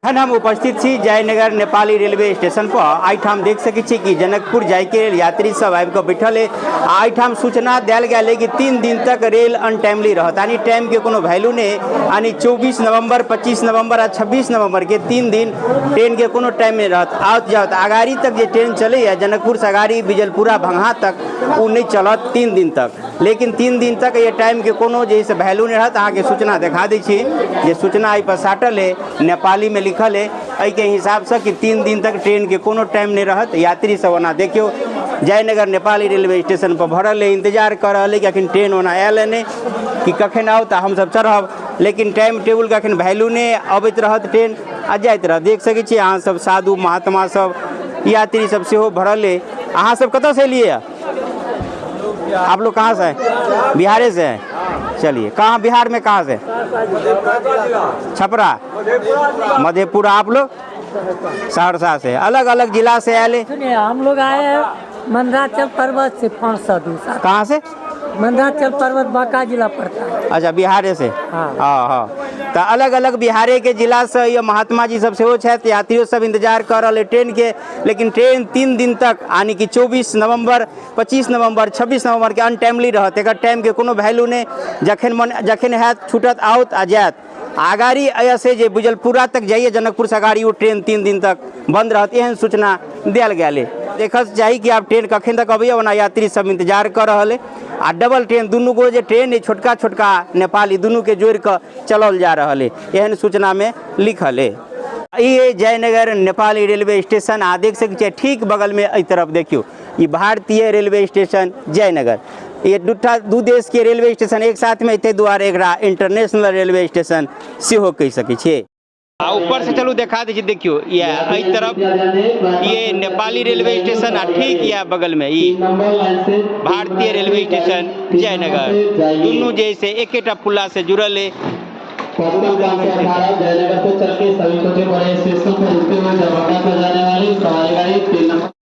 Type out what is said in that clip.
अखन हम उपस्थित छी जयनगर नेपाली रेलवे स्टेशन पर। आइठाम देख सकै छी कि जनकपुर जाय के यात्री सब आबि कऽ बैठल है। आइठाम सूचना देल गेल है कि 3 दिन तक रेल अनटाइमली रहत, यानी टाइम के कोनो वैल्यू नहीं, यानी 24 नवंबर, 25 नवंबर आ 26 नवंबर के 3 दिन ट्रेन के कोनो टाइम नहीं रहत। आउत जाउत अगाड़ी तक जे ट्रेन चले है जनकपुर से अगाड़ी बिजलपुरा भंगा तक, वो नहीं चलत 3 दिन तक। लेकिन 3 दिन तक ये टाइम के कोनो जे है वैल्यू नहीं रहत। अहाँ के सूचना दिखा दै छी जे सूचना एहि पर साटल है, नेपाली में लिखल है। एहि के हिसाब से कि 3 दिन तक ट्रेन के कोनो टाइम नहीं रहत। यात्री सब ओना देखियो जयनगर नेपाली रेलवे स्टेशन पर भरल है, इंतजार कर रहा है कि अखन ट्रेन ओना आयल है नहीं कि कखन आओ तो हम सब चढ़ब। लेकिन टाइम टेबुल के अखन वैल्यू नहीं, अबैत रहत ट्रेन आ जाइत रहत। देख सकै छी अहाँ सब साधु महात्मा सब यात्री सब सेहो भरल है। अहाँ सब कतऽ से एलियै? आप लोग कहाँ से हैं? बिहारे से हैं। चलिए, कहाँ बिहार में कहाँ से? छपरा, मधेपुरा। आप लोग सहरसा से, अलग अलग जिला से आए? सुनिए, हम लोग आए हैं मंदराचल पर्वत से 500 कहाँ से? मंदराचल पर्वत बांका जिला पड़ता है। अच्छा, बिहारे से। हाँ हाँ। तो अलग अलग बिहारे के जिला से ये महात्मा जी सब सेहो छथि। यात्रियों सब इंतजार कर रहे हैं ट्रेन के। लेकिन ट्रेन 3 दिन तक, यानी कि 24 नवंबर, 25 नवंबर, 26 नवंबर के अनटाइमली रहत। एकर टाइम के कोनो वैल्यू नहीं, जखन हैत छूटत आउत आ जायत। आगाड़ी ऐसे जे बिजलपुरा तक जाइए जनकपुर से अगाड़ी, वो ट्रेन 3 दिन तक बंद रहत, एहन सूचना दियल गेल है। देखल चाही कि आब ट्रेन कखन तक अबैया, ओना यात्री सब इंतजार कर रहा है। आ डबल ट्रेन दुनू गो जे ट्रेन है, छोटका छोटका नेपाली दुनू के जोड़ कर चलल जा रहा है, एहन सूचना में लिखल है। ये जयनगर नेपाली रेलवे स्टेशन आ देख सकै छियै, ठीक बगल में एहि तरफ देखियो, ये भारतीय रेलवे स्टेशन जयनगर। ये दू देश के रेलवे स्टेशन एक साथ में, ताहि दुआरे एकरा इंटरनेशनल रेलवे स्टेशन सेहो कहि सकै छियै। ऊपर से चलू दिखा दीजिए, देखियो ये एहि तरफ ये नेपाली रेलवे स्टेशन आ ठीक या बगल में ये भारतीय रेलवे स्टेशन जयनगर। दोनों जैसे एक पुला से जुड़ल है। जयनगर को चल के सभी छोटे बड़े स्टेशन पर रुकते हुए जाने वाली सवारी गाड़ी 3 नंबर